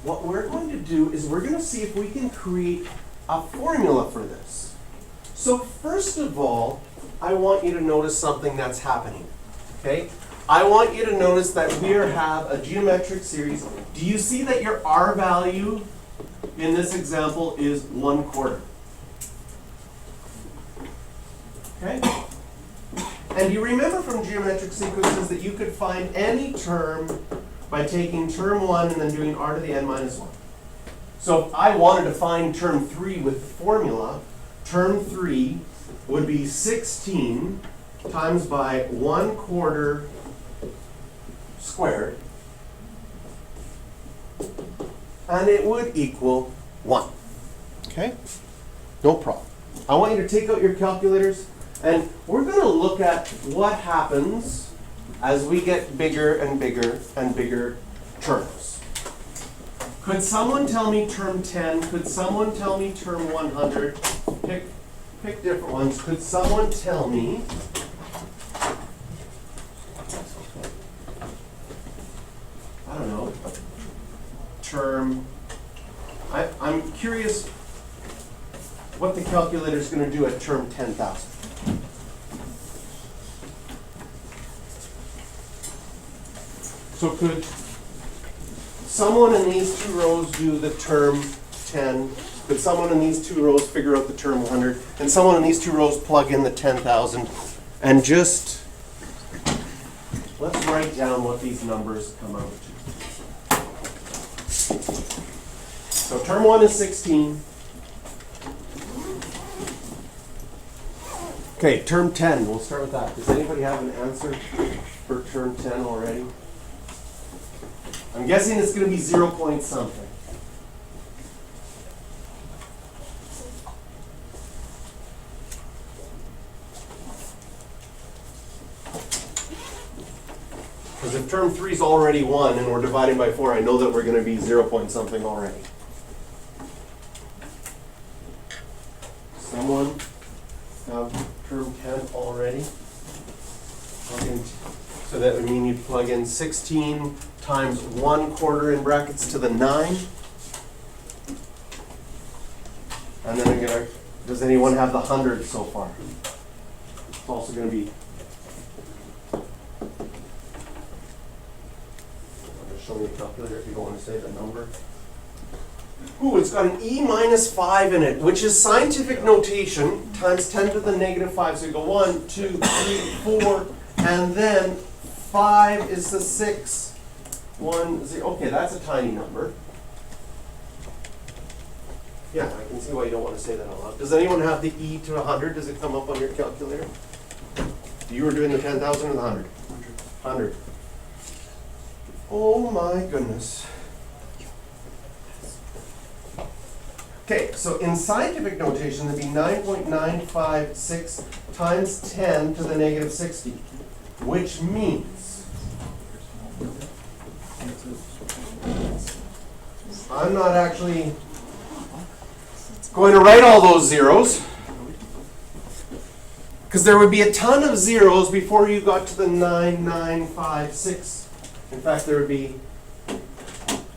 what we're going to do is we're going to see if we can create a formula for this. So first of all, I want you to notice something that's happening, okay? I want you to notice that we have a geometric series. Do you see that your R value in this example is 1/4? Okay? And you remember from geometric sequences that you could find any term by taking term 1 and then doing r to the n minus 1. So if I wanted to find term 3 with the formula, term 3 would be 16 times by 1/4 squared, and it would equal 1. Okay? No problem. I want you to take out your calculators, and we're going to look at what happens as we get bigger and bigger and bigger terms. Could someone tell me term 10? Could someone tell me term 100? Pick different ones. Could someone tell me I don't know, term, I'm curious what the calculator is going to do at term 10,000. So could someone in these two rows do the term 10? Could someone in these two rows figure out the term 100? And someone in these two rows plug in the 10,000? And just, let's write down what these numbers come out to. So term 1 is 16. Okay, term 10, we'll start with that. Does anybody have an answer for term 10 already? I'm guessing it's going to be 0 point something. Because if term 3 is already 1 and we're dividing by 4, I know that we're going to be 0 point something already. Someone have term 10 already? So that would mean you'd plug in 16 times 1/4 in brackets to the 9. And then I'm going to, does anyone have the 100 so far? It's also going to be, show me a calculator if you don't want to say the number. Ooh, it's got an e minus 5 in it, which is scientific notation, times 10 to the negative 5. So you go 1, 2, 3, 4, and then 5 is the 6, 1, 0. Okay, that's a tiny number. Yeah, I can see why you don't want to say that out loud. Does anyone have the e to 100? Does it come up on your calculator? You were doing the 10,000 or the 100? 100. Oh my goodness. Okay, so in scientific notation, it'd be 9.956 times 10 to the negative 60, which means I'm not actually going to write all those zeros, because there would be a ton of zeros before you got to the 9956. In fact, there would be,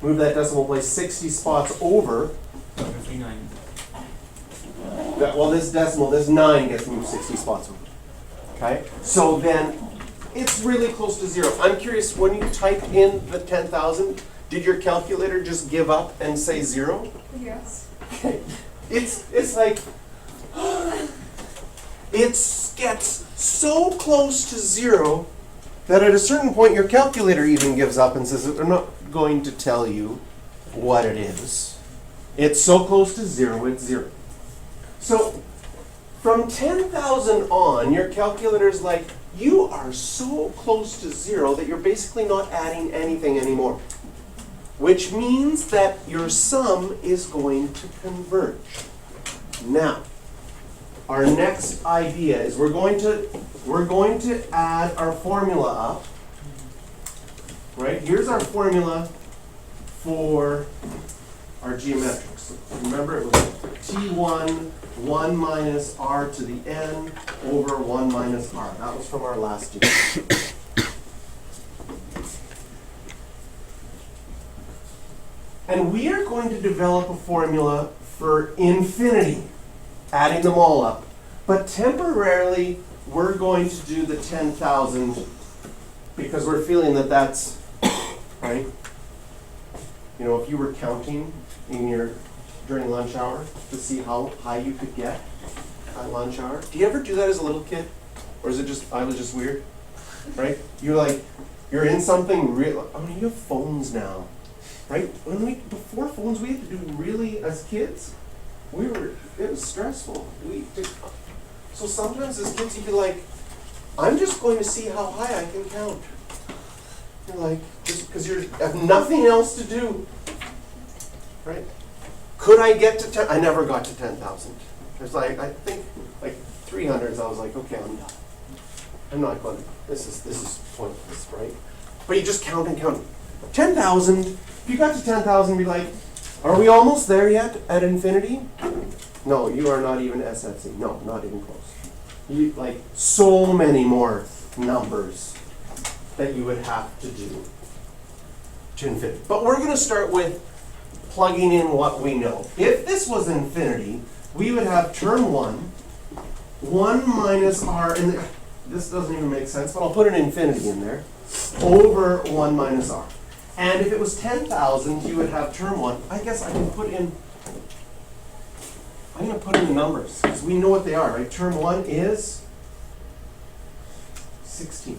move that decimal place 60 spots over. 59. Well, this decimal, this 9 gets moved 60 spots over. Okay? So then, it's really close to 0. I'm curious, when you typed in the 10,000, did your calculator just give up and say 0? Yes. Okay. It's like, it gets so close to 0 that at a certain point your calculator even gives up and says, I'm not going to tell you what it is. It's so close to 0, it's 0. So from 10,000 on, your calculator's like, you are so close to 0 that you're basically not adding anything anymore. Which means that your sum is going to converge. Now, our next idea is we're going to add our formula up. Right? Here's our formula for our geometrics. Remember, it was T1, 1 minus r to the n over 1 minus r. That was from our last unit. And we are going to develop a formula for infinity, adding them all up. But temporarily, we're going to do the 10,000 because we're feeling that that's, right? You know, if you were counting during lunch hour to see how high you could get at lunch hour. Do you ever do that as a little kid? Or is it just, I was just weird? Right? You're in something real. I mean, you have phones now, right? Before phones, we had to do really, as kids, it was stressful. So sometimes as kids, you'd be like, I'm just going to see how high I can count. You're like, just because you have nothing else to do, right? Could I get to 10? I never got to 10,000. There's I think 300s. I was like, okay, I'm done. I'm not going to. This is pointless, right? But you just count and count. 10,000. If you got to 10,000, be like, are we almost there yet at infinity? No, you are not even SFC. No, not even close. So many more numbers that you would have to do to infinity. But we're going to start with plugging in what we know. If this was infinity, we would have term 1 minus r, and this doesn't even make sense, but I'll put an infinity in there, over 1 minus r. And if it was 10,000, you would have term 1. I guess I can put in, I'm going to put in the numbers, because we know what they are, right? Term 1 is 16.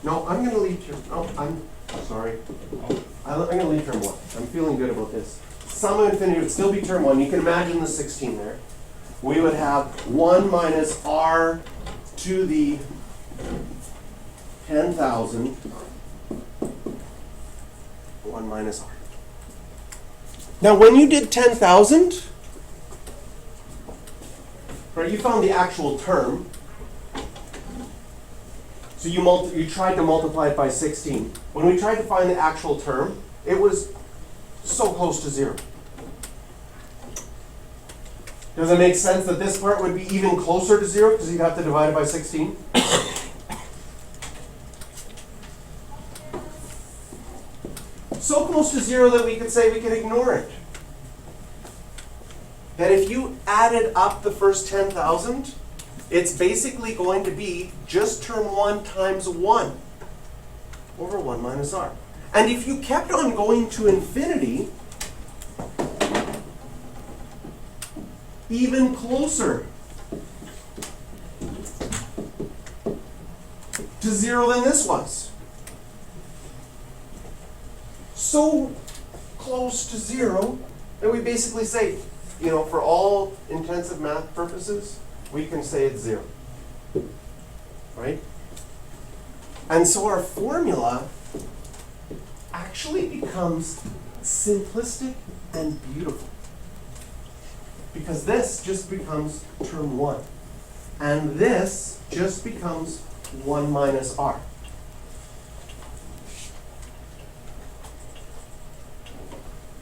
No, I'm going to leave term, no, I'm sorry. I'm going to leave term 1. I'm feeling good about this. Sum of infinity would still be term 1. You can imagine the 16 there. We would have 1 minus r to the 10,000, 1 minus r. Now when you did 10,000, right, you found the actual term. So you tried to multiply it by 16. When we tried to find the actual term, it was so close to 0. Does it make sense that this part would be even closer to 0 because you'd have to divide it by 16? So close to 0 that we could say we could ignore it. That if you added up the first 10,000, it's basically going to be just term 1 times 1 over 1 minus r. And if you kept on going to infinity, even closer to 0 than this was. So close to 0 that we basically say, for all intensive math purposes, we can say it's 0. Right? And so our formula actually becomes simplistic and beautiful. Because this just becomes term 1. And this just becomes 1 minus r.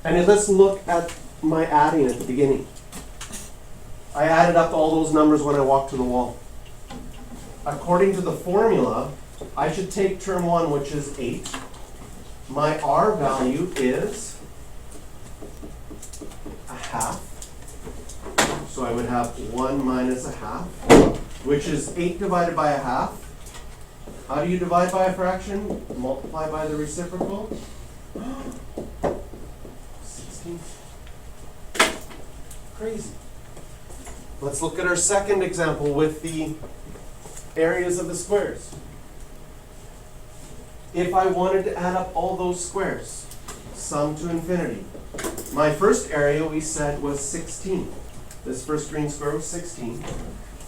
And let's look at my adding at the beginning. I added up all those numbers when I walked to the wall. According to the formula, I should take term 1, which is 8. My r value is a half. So I would have 1 minus a half, which is 8 divided by a half. How do you divide by a fraction? Multiply by the reciprocal. 16. Crazy. Let's look at our second example with the areas of the squares. If I wanted to add up all those squares, sum to infinity, my first area we said was 16. This first green square was 16.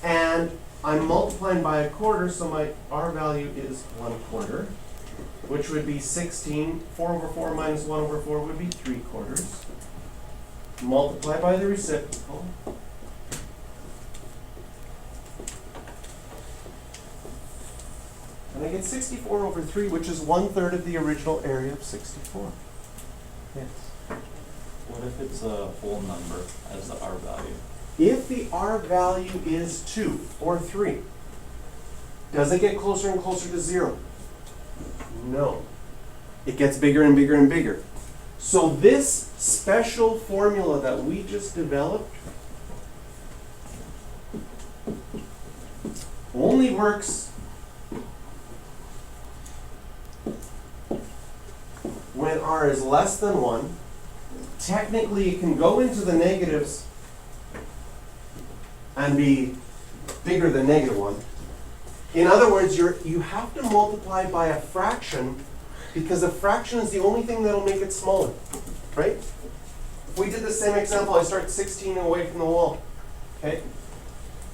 And I'm multiplying by a quarter, so my r value is 1/4, which would be 16. 4 over 4 minus 1 over 4 would be 3/4. Multiply by the reciprocal. And I get 64 over 3, which is 1/3 of the original area of 64. Yes. What if it's a whole number as the r value? If the r value is 2 or 3, does it get closer and closer to 0? No. It gets bigger and bigger and bigger. So this special formula that we just developed only works when r is less than 1. Technically, it can go into the negatives and be bigger than -1. In other words, you have to multiply by a fraction because a fraction is the only thing that'll make it smaller, right? If we did the same example, I start 16 away from the wall, okay?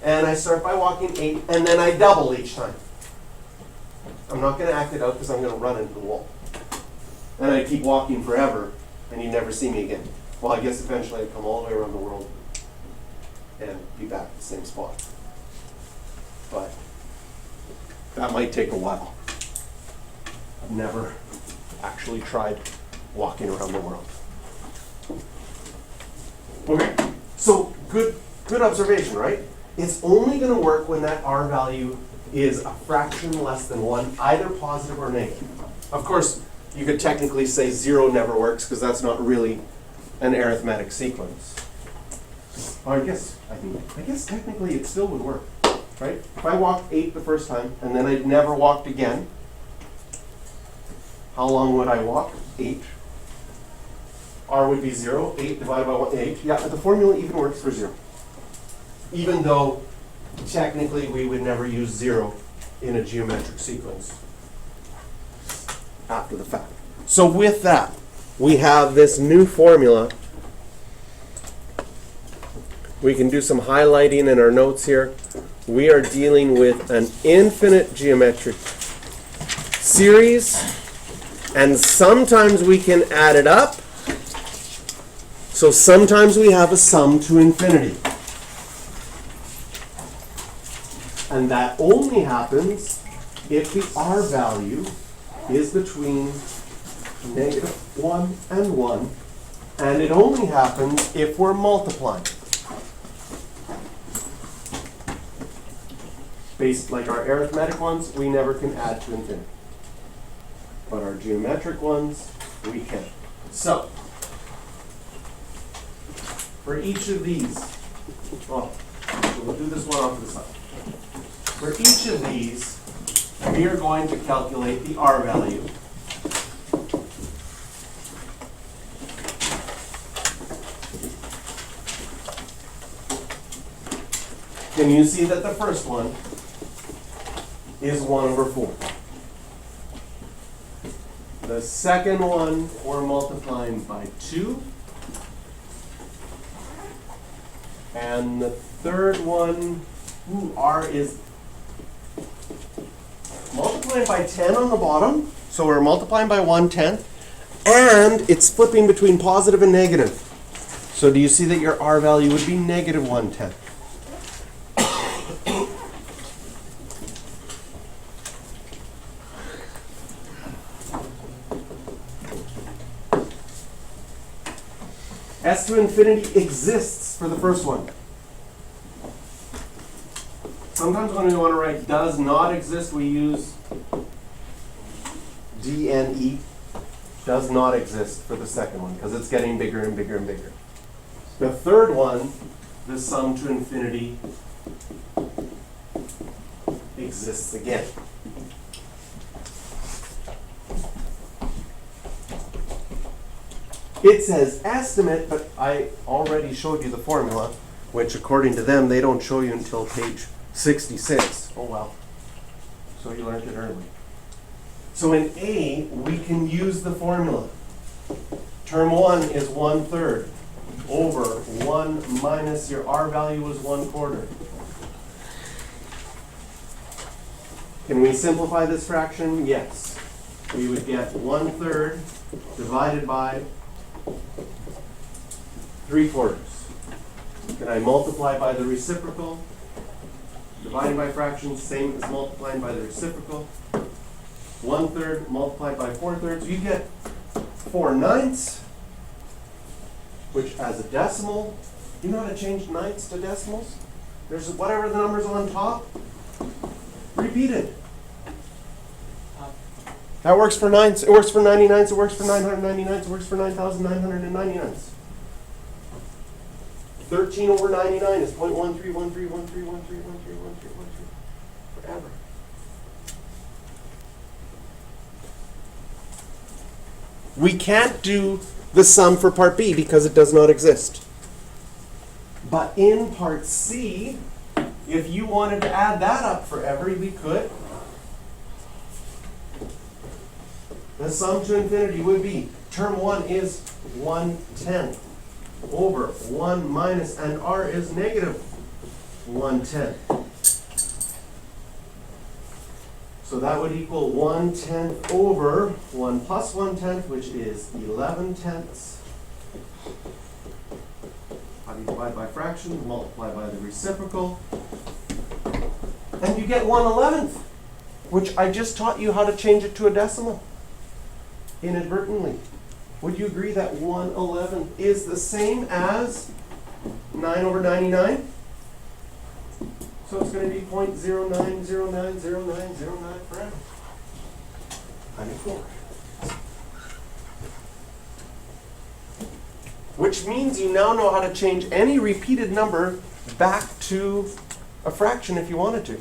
And I start by walking 8, and then I double each time. I'm not going to act it out because I'm going to run into the wall. And I keep walking forever, and you never see me again. Well, I guess eventually I'd come all the way around the world and be back at the same spot. But that might take a while. I've never actually tried walking around the world. Okay, so good observation, right? It's only going to work when that r value is a fraction less than 1, either positive or negative. Of course, you could technically say 0 never works because that's not really an arithmetic sequence. Or I guess technically it still would work, right? If I walked 8 the first time and then I'd never walked again, how long would I walk? 8. R would be 0. 8 divided by 1, 8. Yeah, the formula even works for 0. Even though technically we would never use 0 in a geometric sequence after the fact. So with that, we have this new formula. We can do some highlighting in our notes here. We are dealing with an infinite geometric series, and sometimes we can add it up. So sometimes we have a sum to infinity. And that only happens if the r value is between -1 and 1, and it only happens if we're multiplying. Based like our arithmetic ones, we never can add to infinity. But our geometric ones, we can. So, for each of these, well, we'll do this one off to the side. For each of these, we are going to calculate the r value. Can you see that the first one is 1/4? The second one, we're multiplying by 2. And the third one, r is multiplying by 10 on the bottom. So we're multiplying by 1/10. And it's flipping between positive and negative. So do you see that your r value would be -1/10? S to infinity exists for the first one. Sometimes when we want to write does not exist, we use DNE. Does not exist for the second one because it's getting bigger and bigger and bigger. The third one, the sum to infinity, exists again. It says estimate, but I already showed you the formula, which according to them, they don't show you until page 66. Oh well. So you learned it early. So in A, we can use the formula. Term 1 is 1/3 over 1 minus your r value is 1/4. Can we simplify this fraction? Yes. We would get 1/3 divided by 3/4. Can I multiply by the reciprocal? Dividing by fractions, same as multiplying by the reciprocal. 1/3 multiplied by 4/3, you get 4/9, which as a decimal, you know how to change ninths to decimals? There's whatever the number's on top, repeat it. That works for 9, it works for 99, it works for 999, it works for 9,999. 13 over 99 is 0.13131313131313 forever. We can't do the sum for part B because it does not exist. But in part C, if you wanted to add that up forever, we could. The sum to infinity would be, term 1 is 1/10 over 1 minus, and r is negative 1/10. So that would equal 1/10 over 1 plus 1/10, which is 11/10. How do you divide by fractions? Multiply by the reciprocal. And you get 1/11th, which I just taught you how to change it to a decimal inadvertently. Would you agree that 1/11th is the same as 9 over 99? So it's going to be 0.09090909 forever. 94. Which means you now know how to change any repeated number back to a fraction if you wanted to.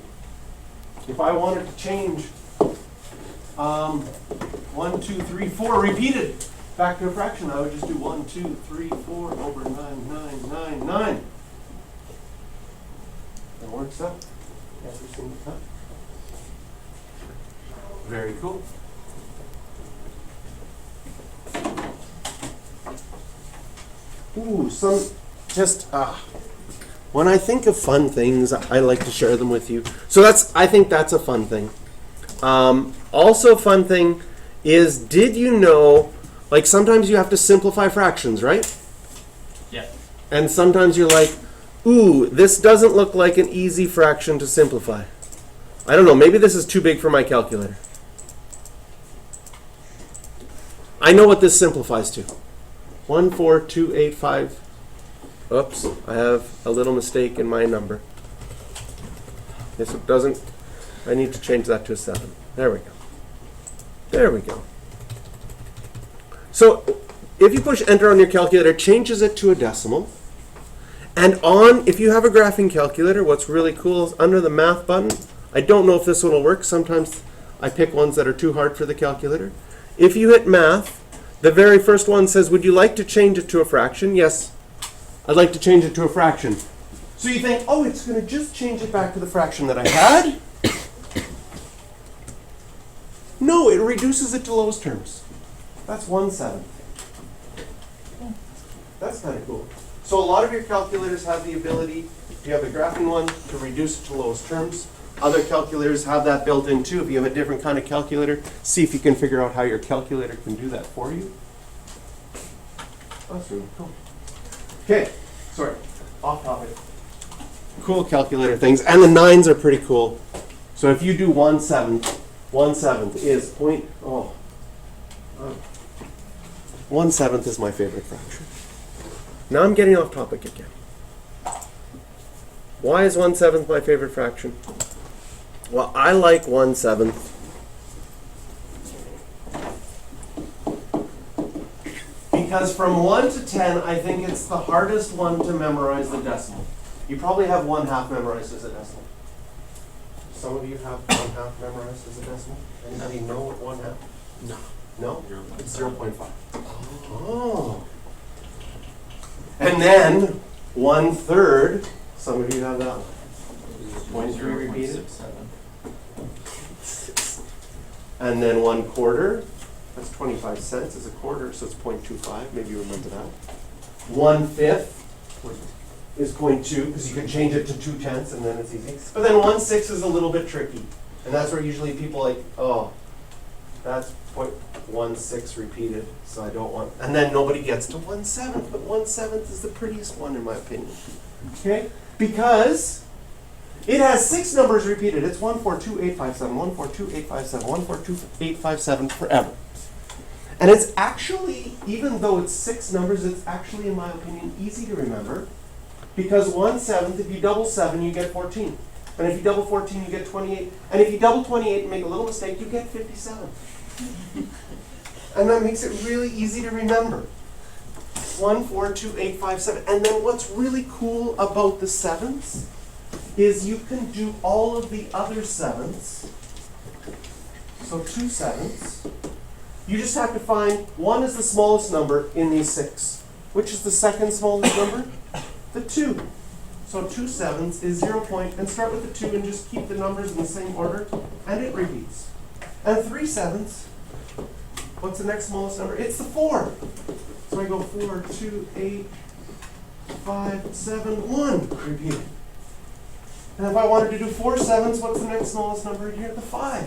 If I wanted to change 1, 2, 3, 4 repeated back to a fraction, I would just do 1, 2, 3, 4 over 9,999. That works out every single time. Very cool. Ooh, when I think of fun things, I like to share them with you. So I think that's a fun thing. Also, fun thing is, did you know, like sometimes you have to simplify fractions, right? Yeah. And sometimes you're like, ooh, this doesn't look like an easy fraction to simplify. I don't know, maybe this is too big for my calculator. I know what this simplifies to. 14285. Oops, I have a little mistake in my number. Yes, it doesn't. I need to change that to a 7. There we go. There we go. So if you push enter on your calculator, it changes it to a decimal. And if you have a graphing calculator, what's really cool is under the math button, I don't know if this one will work. Sometimes I pick ones that are too hard for the calculator. If you hit math, the very first one says, would you like to change it to a fraction? Yes, I'd like to change it to a fraction. So you think, oh, it's going to just change it back to the fraction that I had. No, it reduces it to lowest terms. That's 1/7. That's kind of cool. So a lot of your calculators have the ability, if you have the graphing one, to reduce it to lowest terms. Other calculators have that built in too. If you have a different kind of calculator, see if you can figure out how your calculator can do that for you. That's really cool. Okay, sorry, off topic. Cool calculator things, and the 9s are pretty cool. So if you do 1/7, 1/7 is 1/7 is my favorite fraction. Now I'm getting off topic again. Why is 1/7 my favorite fraction? Well, I like 1/7 because from 1 to 10, I think it's the hardest one to memorize the decimal. You probably have 1/2 memorized as a decimal. Some of you have 1/2 memorized as a decimal. Anybody know what 1/2? No. No? It's 0.5. Oh. And then 1/3. Some of you have that one. 0.3 repeated. 0.67. And then 1/4. That's 25 cents is a quarter, so it's 0.25. Maybe you remember that. 1/5 is 0.2 because you can change it to 2/10 and then it's easy. But then 1/6 is a little bit tricky, and that's where usually people like, oh, that's 0.16 repeated, so I don't want. And then nobody gets to 1/7, but 1/7 is the prettiest one in my opinion. Okay, because it has 6 numbers repeated. It's 142,857, 142,857, 142,857 forever. And it's actually, even though it's 6 numbers, it's actually, in my opinion, easy to remember. Because 1/7, if you double 7, you get 14. And if you double 14, you get 28. And if you double 28 and make a little mistake, you get 57. And that makes it really easy to remember. 1, 4, 2, 8, 5, 7. And then what's really cool about the sevens is you can do all of the other sevens. So 2 sevens. You just have to find 1 is the smallest number in these 6. Which is the second smallest number? The 2. So 2 sevens is 0 point, and start with the 2 and just keep the numbers in the same order, and it repeats. And 3 sevens, what's the next smallest number? It's the 4. So I go 4, 2, 8, 5, 7, 1. Repeat it. And if I wanted to do 4 sevens, what's the next smallest number here? The 5.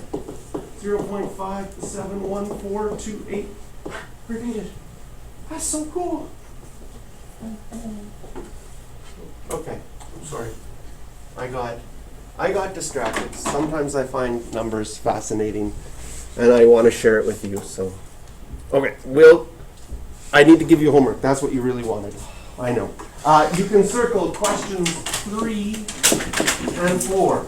0.5, 7, 1, 4, 2, 8. Repeat it. That's so cool. Okay, I'm sorry. I got distracted. Sometimes I find numbers fascinating and I want to share it with you. So, okay, I need to give you homework. That's what you really wanted. I know. You can circle questions 3 and 4.